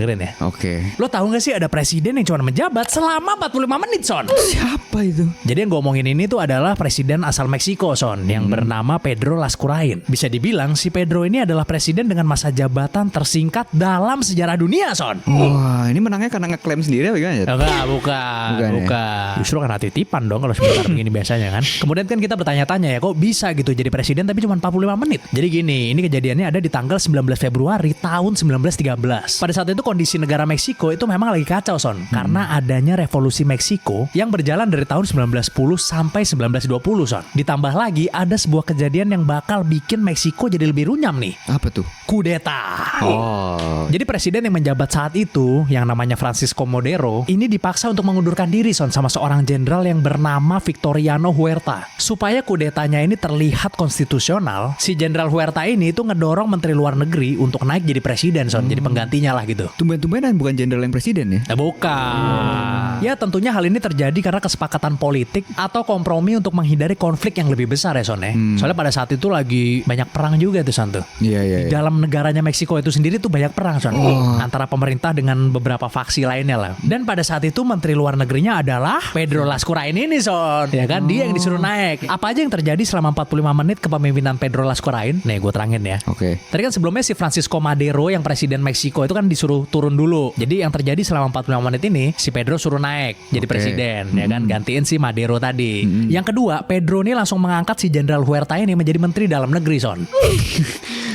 Dengerin ya. Oke. Lo tahu gak sih ada presiden yang cuma menjabat selama 45 menit, Son? Siapa itu? Jadi yang gue omongin ini tuh adalah presiden asal Meksiko, Son, yang bernama Pedro Lascurain. Bisa dibilang si Pedro ini adalah presiden dengan masa jabatan tersingkat dalam sejarah dunia, Son. Wah, ini menangnya karena ngeklaim sendiri apa gimana ya? Enggak, bukan. Ya? Justru kan titipan dong kalau sebentar begini biasanya kan. Kemudian kan kita bertanya-tanya ya, kok bisa gitu jadi presiden tapi cuma 45 menit. Jadi gini, ini kejadiannya ada di tanggal 19 Februari tahun 1913. Pada saat itu kondisi negara Meksiko itu memang lagi kacau, Son. Karena adanya revolusi Meksiko yang berjalan dari tahun 1910 sampai 1920, Son. Ditambah lagi ada sebuah kejadian yang bakal bikin Meksiko jadi lebih runyam nih. Apa tuh? Kudeta. Oh. Jadi presiden yang menjabat saat itu, yang namanya Francisco Madero, ini dipaksa untuk mengundurkan diri, Son, sama seorang jenderal yang bernama Victoriano Huerta. Supaya kudetanya ini terlihat konstitusional, si jenderal Huerta ini itu ngedorong menteri luar negeri untuk naik jadi presiden, Son. Jadi penggantinya lah gitu. Tumben-tumbenan bukan jenderal yang presiden ya? Nah, bukan. Ya tentunya hal ini terjadi karena kesepakatan politik atau kompromi untuk menghindari konflik yang lebih besar ya, Son ya. Soalnya pada saat itu lagi banyak perang juga tuh, Son tuh. Iya, iya. Di dalam negaranya Meksiko itu sendiri tuh banyak perang, Son. Antara pemerintah dengan beberapa faksi lainnya lah. Dan pada saat itu menteri luar negerinya adalah Pedro Lascurain ini, Son. Ya kan, dia yang disuruh naik. Apa aja yang terjadi selama 45 menit kepemimpinan Pedro Lascurain? Nih gue terangin ya. Oke. Tadi kan sebelumnya si Francisco Madero yang presiden Meksiko itu kan disuruh turun dulu. Jadi yang terjadi selama 45 menit ini si Pedro suruh naik jadi presiden, ya kan, gantiin si Madero tadi. Yang kedua, Pedro ini langsung mengangkat si jenderal Huerta ini menjadi menteri dalam negeri, Son.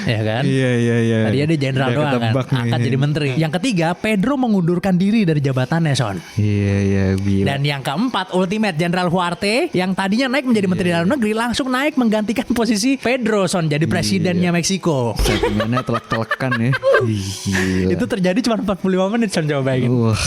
Ya kan? Iya. Tadi dia jenderal doang kan, angkat jadi menteri. Yang ketiga, Pedro mengundurkan diri dari jabatannya, Son. Iya, gila. Dan yang keempat, ultimate Jenderal Huarte yang tadinya naik menjadi menteri dalam negeri langsung naik menggantikan posisi Pedro, Son, jadi presidennya Meksiko. Settingannya telak-telekan ya. Gila. Itu terjadi cuma 45 menit, Son, coba bayangin. Wah.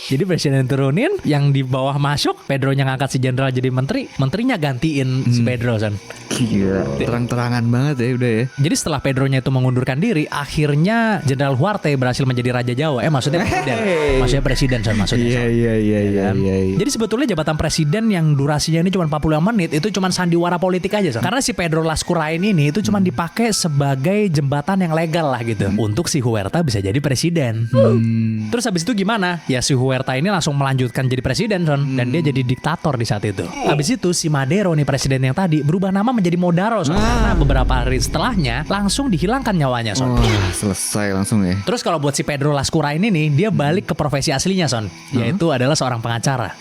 Jadi presiden turunin, yang di bawah masuk, Pedronya ngangkat si jenderal jadi menteri, menterinya gantiin si Pedro, Son. Gila. Terang-terangan banget ya udah ya. Jadi setelah Pedronya itu mengundurkan diri, akhirnya Jenderal Huarte berhasil menjadi Raja Jawa. Maksudnya presiden. Maksudnya presiden, Son, maksudnya, Son. Iya. Jadi sebetulnya jabatan presiden yang durasinya ini cuma 45 menit itu cuma sandiwara politik aja, Son. Karena si Pedro Lascurain ini itu cuma dipakai sebagai jembatan yang legal lah gitu untuk si Huerta bisa jadi presiden. Terus habis itu gimana? Ya si Huerta ini langsung melanjutkan jadi presiden, Son, dan dia jadi diktator di saat itu. Habis itu si Madero nih, presiden yang tadi, berubah nama menjadi Modaro, Son. Karena beberapa hari setelahnya langsung dihilangkan nyawanya, Son. Wah, selesai langsung ya. Terus kalau buat si Pedro Lascurain ini, dia balik ke profesi aslinya, Son, yaitu adalah seorang pengacara.